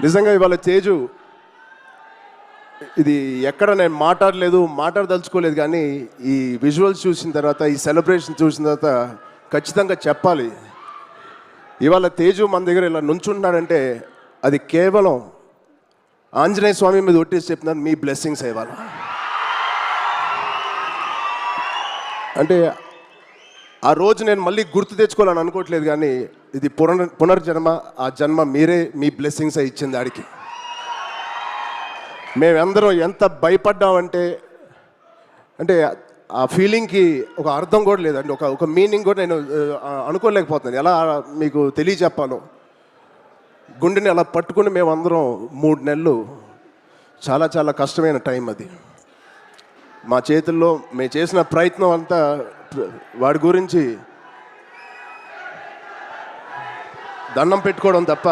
నిజంగా ఇవాళ తేజు ఇది ఎక్కడ నేను మాట్లాడదలుచుకోలేదు, కానీ ఈ విజువల్స్ చూసిన తర్వాత, ఈ సెలబ్రేషన్ చూసిన తర్వాత ఖచ్చితంగా చెప్పాలి. ఇవాళ తేజు మన దగ్గర ఇలా నుంచుంటున్నాడంటే అది కేవలం ఆంజనేయ స్వామి మీద ఒట్టేసి చెప్తున్నాను, మీ బ్లెస్సింగ్స్ ఇవాళ. అంటే ఆ రోజు నేను మళ్ళీ గుర్తు తెచ్చుకోవాలని అనుకోవట్లేదు, కానీ ఇది పునర్జన్మ. ఆ జన్మ మీరే, మీ బ్లెస్సింగ్స్ ఇచ్చింది ఆడికి. మేమందరం ఎంత భయపడ్డామంటే, అంటే ఆ ఫీలింగ్కి ఒక అర్థం కూడా లేదండి, ఒక మీనింగ్ కూడా నేను అనుకోలేకపోతున్నాను. ఎలా మీకు తెలియచెప్పాలో. గుండెని అలా పట్టుకుని మేమందరం 3 నెలలు చాలా చాలా కష్టమైన టైం అది. మా చేతుల్లో మేము చేసిన ప్రయత్నం అంతా వాడి గురించి దండం పెట్టుకోవడం తప్ప